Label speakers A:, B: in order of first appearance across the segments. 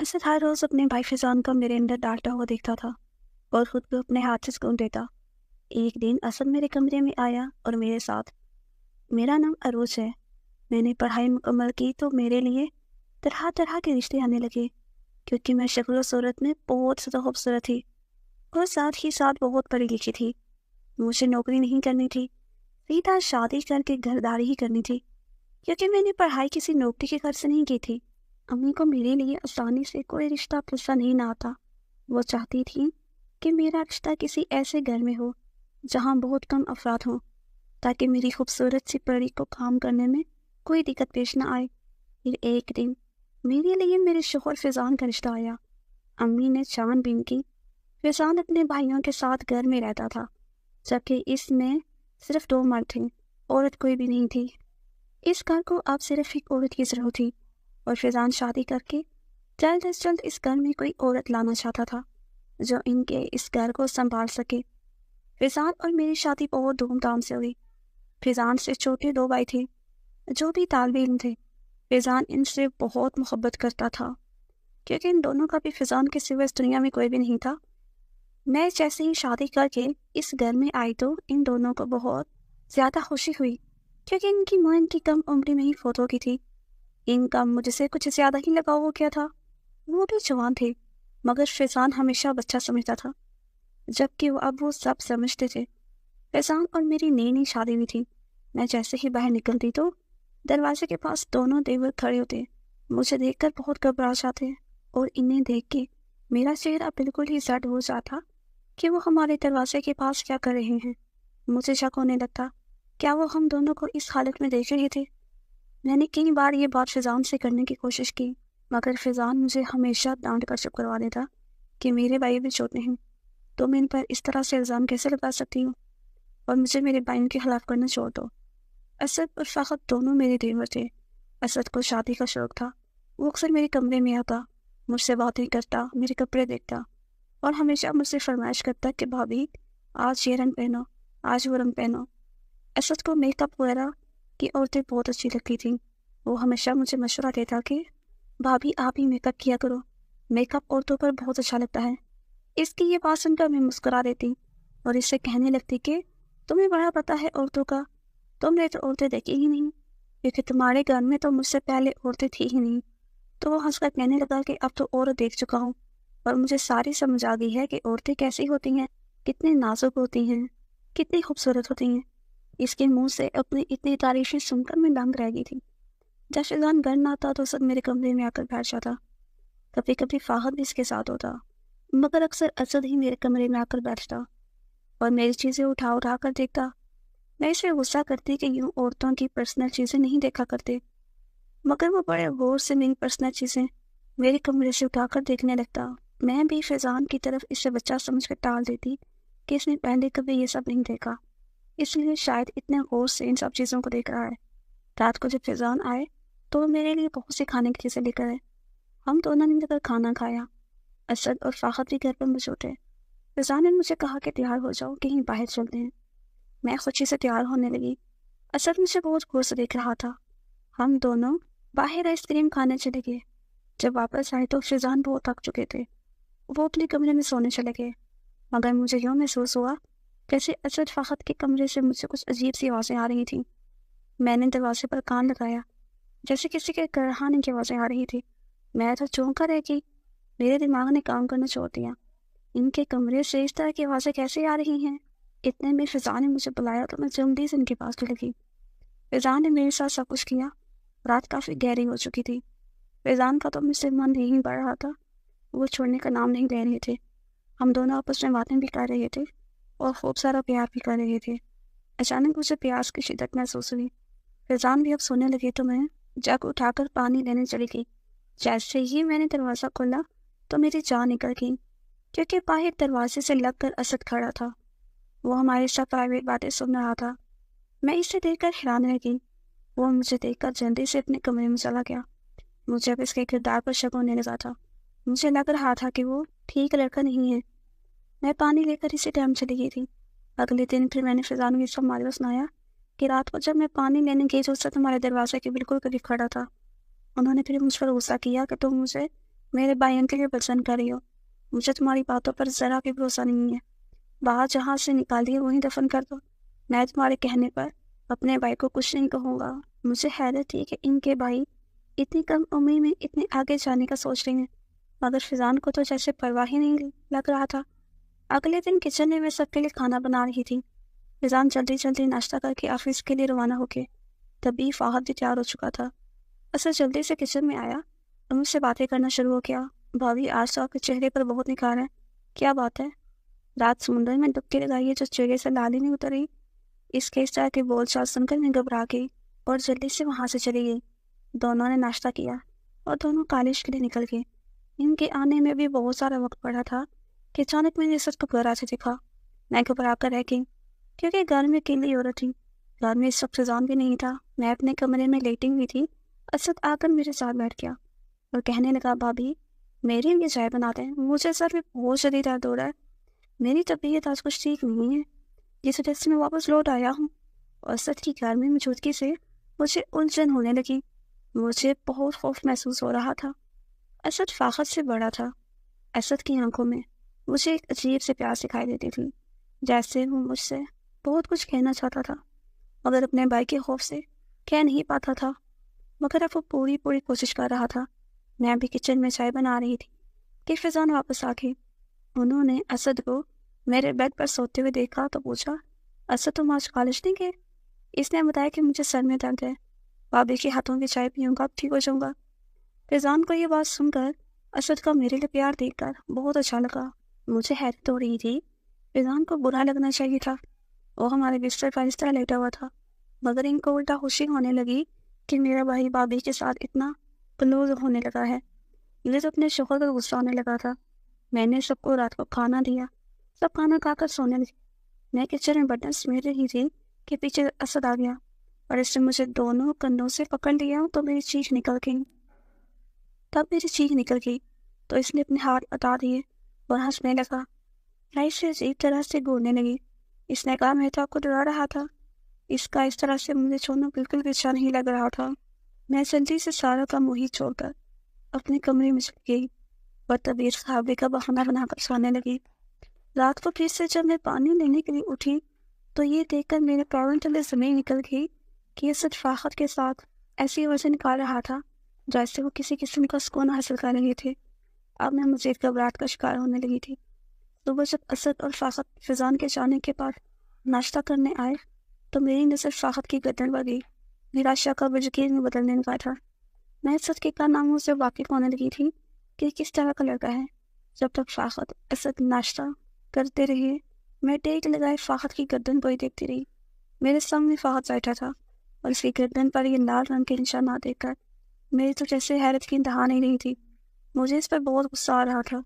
A: असद हर रोज अपने भाई फैजान को मेरे अंदर डालता हुआ देखता था और खुद को अपने हाथ से सुकून देता। एक दिन असद मेरे कमरे में आया और मेरे साथ, मेरा नाम अरोज है, मैंने पढ़ाई मुकम्मल की तो मेरे लिए तरह तरह के रिश्ते आने लगे, क्योंकि मैं शक्ल और सूरत में बहुत ज़्यादा खूबसूरत थी और साथ ही साथ बहुत पढ़ी लिखी थी। मुझे नौकरी नहीं करनी थी, सीधा शादी करके घरदारी ही करनी थी, क्योंकि मैंने पढ़ाई किसी नौकरी के घर से नहीं की थी। अम्मी को मेरे लिए आसानी से कोई रिश्ता पसंद नहीं ना आता। वो चाहती थी कि मेरा रिश्ता किसी ऐसे घर में हो जहाँ बहुत कम अफराद हों, ताकि मेरी खूबसूरत सी परी को काम करने में कोई दिक्कत पेश ना आए। फिर एक दिन मेरे लिए मेरे शोहर फैजान का रिश्ता आया। अम्मी ने छानबीन की। फैजान अपने भाइयों के साथ घर में रहता था, जबकि इसमें सिर्फ 2 मर्द थे, औरत कोई भी नहीं थी। इस घर को अब सिर्फ एक औरत की जरूरत थी और फैजान शादी करके जल्द से जल्द इस घर में कोई औरत लाना चाहता था जो इनके इस घर को संभाल सके। फैजान और मेरी शादी बहुत धूमधाम से हुई। फैजान से छोटे 2 भाई थे जो भी तालिबे इल्म थे। फैजान इनसे बहुत मोहब्बत करता था, क्योंकि इन दोनों का भी फैजान के सिवा इस दुनिया में कोई भी नहीं था। मैं जैसे ही शादी करके इस घर में आई तो इन दोनों को बहुत ज़्यादा खुशी हुई, क्योंकि इनकी माँ इनकी कम उम्र में ही फौत हो गई थी। इनका मुझसे कुछ ज़्यादा ही लगाव हो गया था। वो भी जवान थे, मगर फैजान हमेशा बच्चा समझता था, जबकि वो सब समझते थे। फैजान और मेरी नई नई शादी हुई थी। मैं जैसे ही बाहर निकलती तो दरवाजे के पास दोनों देवर खड़े होते, मुझे देखकर बहुत घबरा जाते और इन्हें देख के मेरा चेहरा बिल्कुल ही सट हो जाता कि वो हमारे दरवाजे के पास क्या कर रहे हैं। मुझे शक होने लगता, क्या वो हम दोनों को इस हालत में देख रहे थे। मैंने कई बार ये बात फैजान से करने की कोशिश की, मगर फैजान मुझे हमेशा डांट कर चुप करवा देता कि मेरे भाई भी छोटे हैं, तो मैं इन पर इस तरह से इल्ज़ाम कैसे लगा सकती हूँ, और मुझे मेरे भाई के खिलाफ करना छोड़ दो। असद और फ़ाखर दोनों मेरे देवर थे। असद को शादी का शौक था। वो अक्सर मेरे कमरे में आता, मुझसे बातें करता, मेरे कपड़े देखता और हमेशा मुझसे फरमाइश करता कि भाभी आज ये रंग पहनो, आज वो रंग पहनो। असद को मेकअप वगैरह की औरतें बहुत अच्छी लगती थीं। वो हमेशा मुझे मशवरा देता कि भाभी आप ही मेकअप किया करो, मेकअप औरतों पर बहुत अच्छा लगता है। इसकी ये बात सुनकर मैं मुस्कुरा देती और इससे कहने लगती कि तुम्हें बड़ा पता है औरतों का, तुमने तो औरतें देखी ही नहीं, क्योंकि तुम्हारे घर में तो मुझसे पहले औरतें थी ही नहीं। तो वो हंसकर कहने लगा कि अब तो औरत देख चुका हूँ और मुझे सारी समझ आ गई है कि औरतें कैसी होती हैं, कितनी नाजुक होती हैं, कितनी खूबसूरत होती हैं। इसके मुंह से अपनी इतनी तारीफें सुनकर मैं दंग रह गई थी। जब फैजान घर न आता तो सब मेरे कमरे में आकर बैठ जाता। कभी कभी फाहद भी इसके साथ होता, मगर अक्सर असद ही मेरे कमरे में आकर बैठता और मेरी चीज़ें उठा उठा कर देखता। मैं इसे गुस्सा करती कि यूँ औरतों की पर्सनल चीज़ें नहीं देखा करते, मगर वो बड़े गौर से मेरी पर्सनल चीज़ें मेरे कमरे से उठाकर देखने लगता। मैं भी फैजान की तरफ इसे बच्चा समझकर टाल देती कि इसने पहले कभी ये सब नहीं देखा, इसलिए शायद इतने गौर से इन सब चीज़ों को देख रहा है। रात को जब फैजान आए तो वो मेरे लिए बहुत सी खाने की चीज़ें लेकर आए। हम दोनों ने मिलकर खाना खाया। असद और फाखद भी घर पर मौजूद थे। फैजान ने मुझे कहा कि तैयार हो जाओ, कहीं बाहर चलते हैं। मैं खुशी से तैयार होने लगी। असद मुझे बहुत गौर से देख रहा था। हम दोनों बाहर आइसक्रीम खाने चले गए। जब वापस आए तो फैजान बहुत थक चुके थे। वो अपने कमरे में सोने चले गए, मगर मुझे यूँ महसूस हुआ जैसे असद फाखद के कमरे से मुझे कुछ अजीब सी आवाज़ें आ रही थीं। मैंने दरवाजे पर कान लगाया, जैसे किसी के गड़हाने की आवाज़ें आ रही थी। मैं तो चौंका रह गई। मेरे दिमाग ने काम करना छोड़ दिया। इनके कमरे से इस तरह की आवाज़ें कैसे आ रही हैं। इतने में फैजान ने मुझे बुलाया तो मैं जल्दी से इनके पास लगी। फैजान ने मेरे साथ सब कुछ किया। रात काफ़ी गहरी हो चुकी थी। फैजान का तो मुझसे मन नहीं बढ़ रहा था। वो छोड़ने का नाम नहीं ले रहे थे। हम दोनों आपस में बातें भी कर रहे थे और खूब सारा प्यार भी कर रहे थे। अचानक मुझे प्यास की शिद्दत महसूस हुई। फैजान भी अब सोने लगे तो मैं जग उठाकर पानी लेने चली गई। जैसे ही मैंने दरवाज़ा खोला तो मेरी जान निकल गई, क्योंकि बाहर दरवाजे से लगकर असद खड़ा था। वो हमारी सब प्राइवेट बातें सुन रहा था। मैं इसे देखकर हैरान रह गई। वो मुझे देखकर जल्दी से अपने कमरे में चला गया। मुझे अब इसके किरदार पर शक होने लगा था। मुझे लग रहा था कि वो ठीक लड़का नहीं है। मैं पानी लेकर इसी टाइम चली गई थी। अगले दिन फिर मैंने फैजान को ये सब मालूम सुनाया कि रात को जब मैं पानी लेने गई तो उससे तुम्हारे दरवाजे के बिल्कुल करीब खड़ा था। उन्होंने फिर मुझ पर गुस्सा किया कि तुम मुझे میرے بھائیوں کے لیے پسند کر رہی ہو؟ مجھے تمہاری باتوں پر ذرا بھی بھروسہ نہیں ہے۔ باہر جہاں سے نکالی وہیں دفن کر دو۔ میں تمہارے کہنے پر اپنے بھائی کو کچھ نہیں کہوں گا۔ مجھے حیرت تھی کہ ان کے بھائی اتنی کم عمری میں اتنے آگے جانے کا سوچ رہے ہیں، مگر فضان کو تو جیسے پرواہ ہی نہیں لگ رہا تھا۔ اگلے دن کچن میں سب کے لیے کھانا بنا رہی تھی۔ فضان جلدی جلدی ناشتہ کر کے آفس کے لیے روانہ ہو کے تبھی فہد بھی تیار ہو چکا تھا۔ اسد جلدی سے کچن میں آیا اور مجھ سے باتیں کرنا شروع ہو گیا۔ بھابھی آج تو آپ کے چہرے پر بہت نکھار ہے، کیا بات ہے؟ رات سمندر میں ڈبکی لگائی ہے جو چہرے سے لال ہی نہیں اتر رہی۔ اس کے اس طرح کے بول چال سن کر میں گھبرا گئی اور جلدی سے وہاں سے چلی گئی۔ دونوں نے ناشتہ کیا اور دونوں کالج کے لیے نکل گئے۔ ان کے آنے میں بھی بہت سارا وقت پڑا تھا کہ اچانک میں نے اسد کو گھر آتے دیکھا۔ میں گھبرا کر رہ گئی کیونکہ گھر میں اکیلی عورت تھی۔ گھر میں اس وقت فضان بھی نہیں تھا۔ میں اپنے کمرے میں لیٹی ہوئی تھی۔ اسد آ کر میرے ساتھ بیٹھ گیا اور کہنے لگا، بھابھی میرے لیے چائے بنا دیں، مجھے سر میں بہت شدید درد ہو رہا ہے، میری طبیعت آج کچھ ٹھیک نہیں ہے، جس وجہ سے میں واپس لوٹ آیا ہوں۔ اور اسد کی گھر میں موجودگی سے مجھے الجھن ہونے لگی۔ مجھے بہت خوف محسوس ہو رہا تھا۔ اسد فاقت سے بڑا تھا۔ اسد کی آنکھوں میں مجھے ایک عجیب سے پیاس دکھائی دیتی تھی، جیسے وہ مجھ سے بہت کچھ کہنا چاہتا تھا مگر اپنے بھائی کے خوف سے کہہ نہیں پاتا تھا۔ مگر اب وہ پوری کوشش کر رہا تھا۔ میں بھی کچن میں چائے بنا رہی تھی کہ فضان واپس آ گئی۔ انہوں نے اسد کو میرے بیڈ پر سوتے ہوئے دیکھا تو پوچھا، اسد تم آج کالج نہیں گئے؟ اس نے بتایا کہ مجھے سر میں درد ہے، بھابھی کے ہاتھوں کی چائے پیوں گا اب ٹھیک ہو جاؤں گا۔ فضان کو یہ بات سن کر اسد کا میرے لیے پیار دیکھ کر بہت اچھا لگا۔ مجھے حیرت ہو رہی تھی، فضان کو برا لگنا چاہیے تھا، وہ ہمارے بستر پر اس طرح لیٹا ہوا تھا، مگر ان کو الٹا خوشی ہونے لگی کہ میرا بھائی بھابھی کے ساتھ اتنا کلوز ہونے لگا ہے۔ مجھے تو اپنے شوہر کا غصہ ہونے لگا تھا۔ میں نے سب کو رات کو کھانا دیا، سب کھانا کھا کر سونے لگے۔ میں کچن میں برتن سمیٹ رہی تھی کہ پیچھے اسد آ گیا اور اس نے مجھے دونوں کندھوں سے پکڑ لیا تو میری چیخ نکل گئی۔ تو اس نے اپنے ہاتھ ہٹا دیے اور ہنسنے لگا۔ میں اسے عجیب طرح سے گھورنے لگی۔ اس نے کہا، میں تو آپ کو ڈرا رہا تھا۔ اس کا اس طرح سے مجھے چھوڑنا بالکل بھی اچھا نہیں لگ رہا تھا۔ میں جلدی سے سارا کام وہی چھوڑ کر اپنے کمرے میں چلی گئی اور طبیعت خراب کا بہانہ بنا کر سونے لگی۔ رات کو پھر سے جب میں پانی لینے کے لیے اٹھی تو یہ دیکھ کر میرے پیروں تلے زمین نکل گئی کہ اسد فاقت کے ساتھ ایسی وجہ نکال رہا تھا جیسے وہ کسی قسم کا سکون حاصل کر رہے تھے۔ اب میں مزید گھبراہٹ کا شکار ہونے لگی تھی۔ صبح جب اسد اور فاقت فضان کے جانے کے بعد ناشتہ کرنے آئے تو میری نظر فاقت کی گردن پر گئی۔ میرا شک اب یقین میں بدلنے لگا تھا۔ میں اسد کے کارناموں سے واقف ہونے لگی تھی کہ کس طرح کا لڑکا ہے۔ جب تک فاقت اسد ناشتہ کرتے رہے میں ٹیک لگائے فاقت کی گردن کو ہی دیکھتی رہی۔ میرے سامنے فاقت بیٹھا تھا اور اس کی گردن پر یہ لال رنگ کے نشانات دیکھ کر میری تو جیسے حیرت کی انتہا نہیں رہی تھی۔ مجھے اس پر بہت غصہ آ رہا تھا۔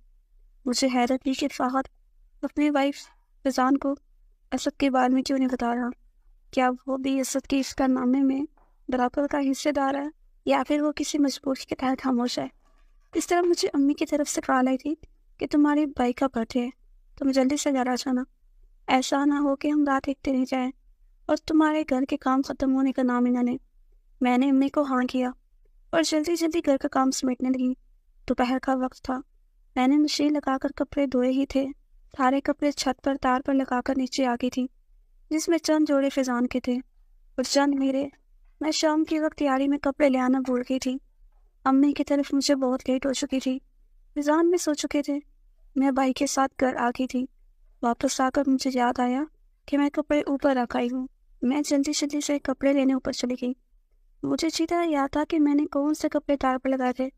A: مجھے حیرت تھی کہ فاقت اپنی وائف فضان کو اسد کے بارے میں کیوں نہیں بتا رہا۔ کیا وہ بھی اسد کے اس کارنامے میں برابر کا حصے دار ہے یا پھر وہ کسی مجبوری کے تحت خاموش ہے؟ اس طرح مجھے امی کی طرف سے کال آئی تھی کہ تمہارے بھائی کا برتھڈے ہے، تم جلدی سے گھر آ جانا، ایسا نہ ہو کہ ہم رات دیکھتے رہ جائیں اور تمہارے گھر کے کام ختم ہونے کا نام ہی نہ لیں۔ میں نے امی کو ہاں کیا اور جلدی جلدی گھر کا کام سمیٹنے لگی۔ دوپہر کا وقت تھا۔ میں نے مشین لگا کر کپڑے دھوئے ہی تھے۔ سارے کپڑے چھت پر تار پر لگا کر نیچے آ گئی تھی، جس میں چند جوڑے فضان کے تھے اور چند میرے۔ میں شام کے وقت تیاری میں کپڑے لے آنا بھول گئی تھی۔ امی کی طرف مجھے بہت لیٹ ہو چکی تھی۔ فضان میں سو چکے تھے۔ میں بھائی کے ساتھ گھر آ گئی تھی۔ واپس آ کر مجھے یاد آیا کہ میں کپڑے اوپر رکھ آئی ہوں۔ میں جلدی جلدی سے کپڑے لینے اوپر چلی گئی۔ مجھے اچھی طرح یاد تھا کہ میں نے کون سے کپڑے تار پر لگائے تھے،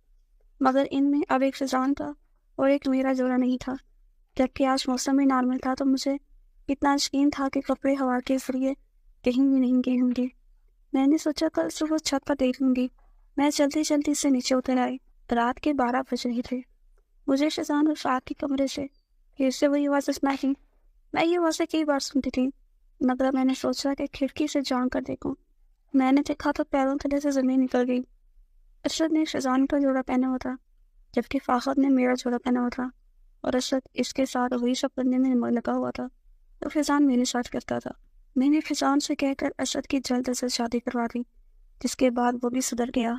A: مگر ان میں اب ایک فضان کا اور ایک میرا جوڑا نہیں تھا۔ جبکہ آج موسم بھی نارمل تھا تو مجھے اتنا یقین تھا کہ کپڑے ہوا کے ذریعے کہیں بھی نہیں گئے ہوں گے۔ میں نے سوچا کل صبح چھت پر دیکھ لوں گی۔ میں جلدی جلدی سے نیچے اتر آئی۔ رات کے 12 بج رہے تھے۔ مجھے فضان اور فاق کے کمرے سے پھر سے وہی آوازیں سنائی تھیں۔ میں یہ آوازیں کئی بار سنتی تھی، مگر میں نے سوچا کہ کھڑکی سے جان کر دیکھوں۔ میں نے دیکھا تو پیروں تلے سے زمین نکل گئی۔ اسد نے فضان کا جوڑا پہنا ہوا تھا، جبکہ فاقت نے میرا جوڑا پہنا ہوا تھا، اور اسد اس کے ساتھ وہی سب کرنے میں لگا ہوا تھا تو فضان میرے ساتھ کرتا تھا۔ میں نے فضان سے کہہ کر اسد کی جلد سے شادی کروا دی، جس کے بعد وہ بھی سدھر گیا۔